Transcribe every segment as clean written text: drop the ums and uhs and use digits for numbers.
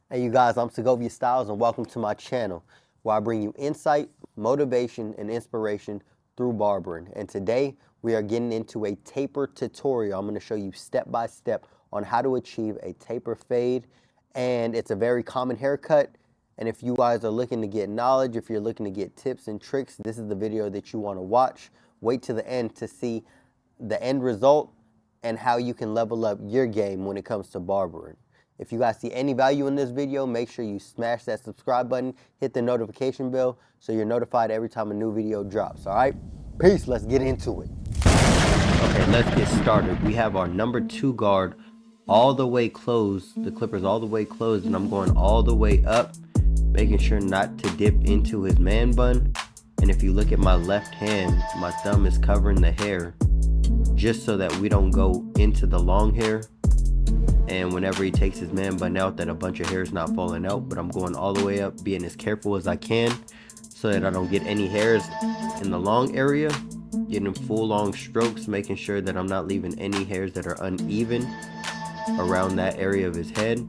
Hey you guys, I'm Segoviastyles and welcome to my channel where I bring you insight, motivation, and inspiration through barbering. And today we are getting into a taper tutorial. I'm going to show you step by step on how to achieve a taper fade. And it's a very common haircut. And if you guys are looking to get knowledge, if you're looking to get tips and tricks, this is the video that you want to watch. Wait to the end to see the end result and how you can level up your game when it comes to barbering. If you guys see any value in this video, make sure you smash that subscribe button, hit the notification bell so you're notified every time a new video drops, all right? Peace, let's get into it. Okay, let's get started. We have our number 2 guard all the way closed, the clippers all the way closed, and I'm going all the way up, making sure not to dip into his man bun. And if you look at my left hand, my thumb is covering the hair just so that we don't go into the long hair. And whenever he takes his man bun out, that a bunch of hair is not falling out. But I'm going all the way up, being as careful as I can so that I don't get any hairs in the long area, getting full long strokes, making sure that I'm not leaving any hairs that are uneven around that area of his head.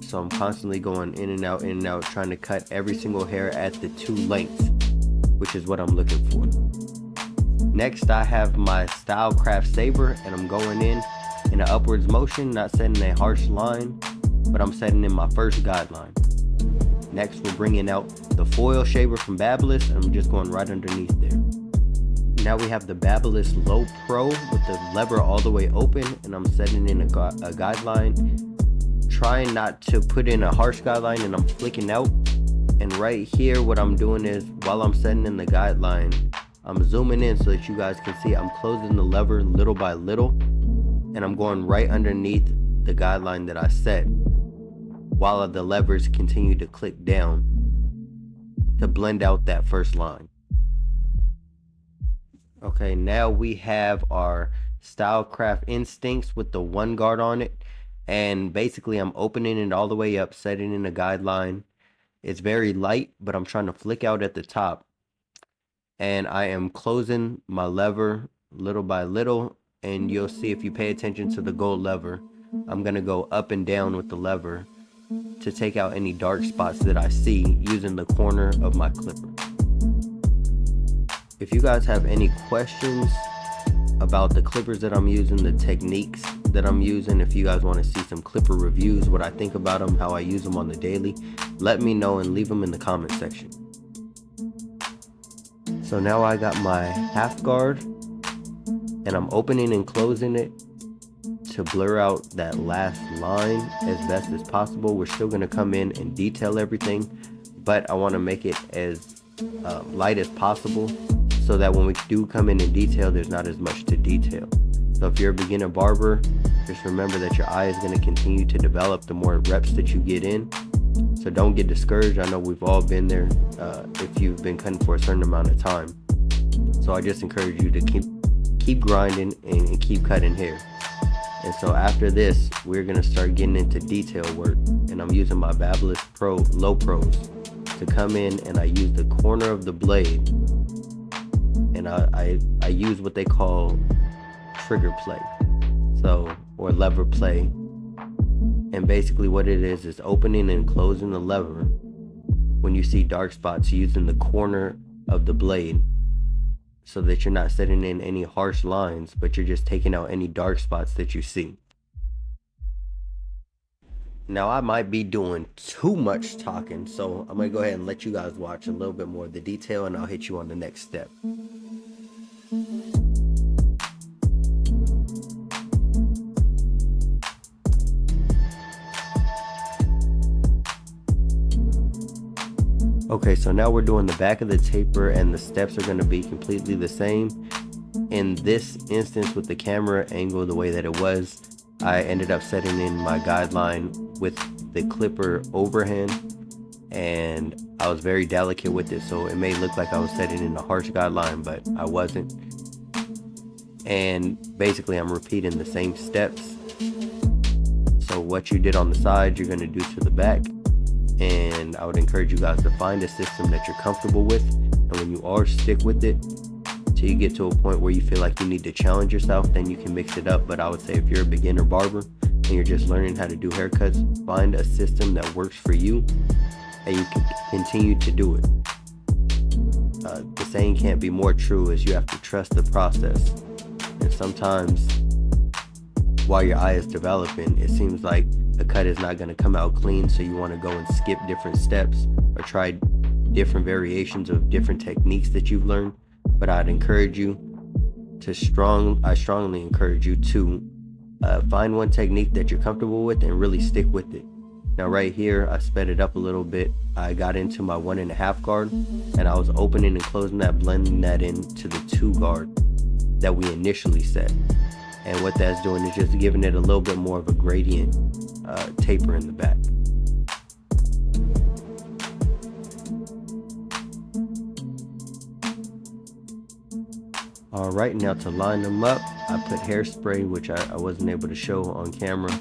So I'm constantly going in and out, trying to cut every single hair at the 2 lengths, which is what I'm looking for. Next, I have my Stylecraft saber, and I'm going in an upwards motion, not setting a harsh line, but I'm setting in my first guideline. Next, we're bringing out the foil shaver from Babyliss, and I'm just going right underneath there. Now we have the Babyliss Low Pro with the lever all the way open, and I'm setting in a guideline, trying not to put in a harsh guideline, and I'm flicking out. And right here, what I'm doing is, while I'm setting in the guideline, I'm zooming in so that you guys can see I'm closing the lever little by little, and I'm going right underneath the guideline that I set while the levers continue to click down to blend out that first line. Okay, now we have our Stylecraft Instincts with the 1 guard on it, and basically I'm opening it all the way up, setting in a guideline. It's very light, but I'm trying to flick out at the top, and I am closing my lever little by little. And you'll see, if you pay attention to the gold lever, I'm going to go up and down with the lever to take out any dark spots that I see using the corner of my clipper. If you guys have any questions about the clippers that I'm using, the techniques that I'm using, if you guys want to see some clipper reviews, what I think about them, how I use them on the daily, let me know and leave them in the comment section. So now I got my half guard, and I'm opening and closing it to blur out that last line as best as possible. We're still going to come in and detail everything, but I want to make it as light as possible so that when we do come in and detail, there's not as much to detail. So if you're a beginner barber, just remember that your eye is going to continue to develop the more reps that you get in. So don't get discouraged. I know we've all been there if you've been cutting for a certain amount of time. So I just encourage you to keep grinding and keep cutting hair. And so after this, we're gonna start getting into detail work, and I'm using my Babyliss Pro Low Pros to come in, and I use the corner of the blade, and I use what they call trigger play, or lever play. And basically what it is opening and closing the lever when you see dark spots, using the corner of the blade, so that you're not setting in any harsh lines, but you're just taking out any dark spots that you see. Now I might be doing too much talking, so I'm gonna go ahead and let you guys watch a little bit more of the detail, and I'll hit you on the next step. Okay, so now we're doing the back of the taper, and the steps are going to be completely the same. In this instance, with the camera angle the way that it was, I ended up setting in my guideline with the clipper overhand, and I was very delicate with it, so it may look like I was setting in a harsh guideline, but I wasn't. And basically I'm repeating the same steps. So what you did on the side, you're going to do to the back. And I would encourage you guys to find a system that you're comfortable with, and when you are, stick with it till you get to a point where you feel like you need to challenge yourself. Then you can mix it up. But I would say if you're a beginner barber, and you're just learning how to do haircuts, find a system that works for you and you can continue to do it. The saying can't be more true, is you have to trust the process. And sometimes while your eye is developing, it seems like the cut is not going to come out clean, so you want to go and skip different steps or try different variations of different techniques that you've learned. But I strongly encourage you to find one technique that you're comfortable with and really stick with it. Now right here, I sped it up a little bit. I got into my 1.5 guard and I was opening and closing that, blending that into the 2 guard that we initially set. And what that's doing is just giving it a little bit more of a gradient taper in the back. All right, now to line them up, I put hairspray, which I wasn't able to show on camera.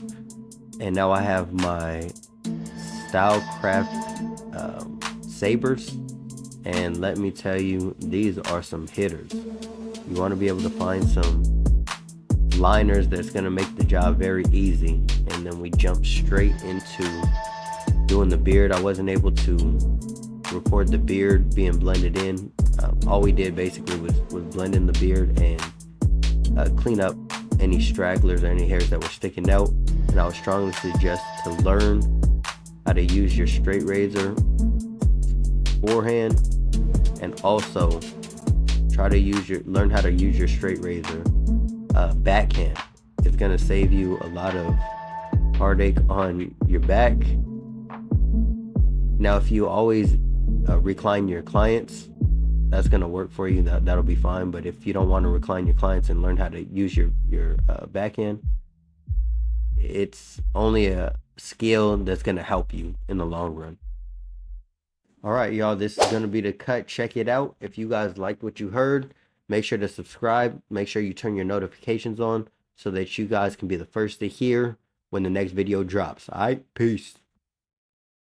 And now I have my Stylecraft sabers, and let me tell you, these are some hitters. You want to be able to find some liners that's going to make the job very easy. And then we jump straight into doing the beard. I wasn't able to record the beard being blended in. All we did basically was blend in the beard and clean up any stragglers or any hairs that were sticking out. And I would strongly suggest to learn how to use your straight razor forehand, and also try to learn how to use your straight razor backhand. It's gonna save you a lot of heartache on your back. Now, if you always recline your clients, that's gonna work for you. That'll be fine. But if you don't want to recline your clients and learn how to use your backhand, it's only a skill that's going to help you in the long run. All right, y'all, this is going to be the cut. Check it out. If you guys liked what you heard, make sure to subscribe. Make sure you turn your notifications on so that you guys can be the first to hear when the next video drops. All right, peace.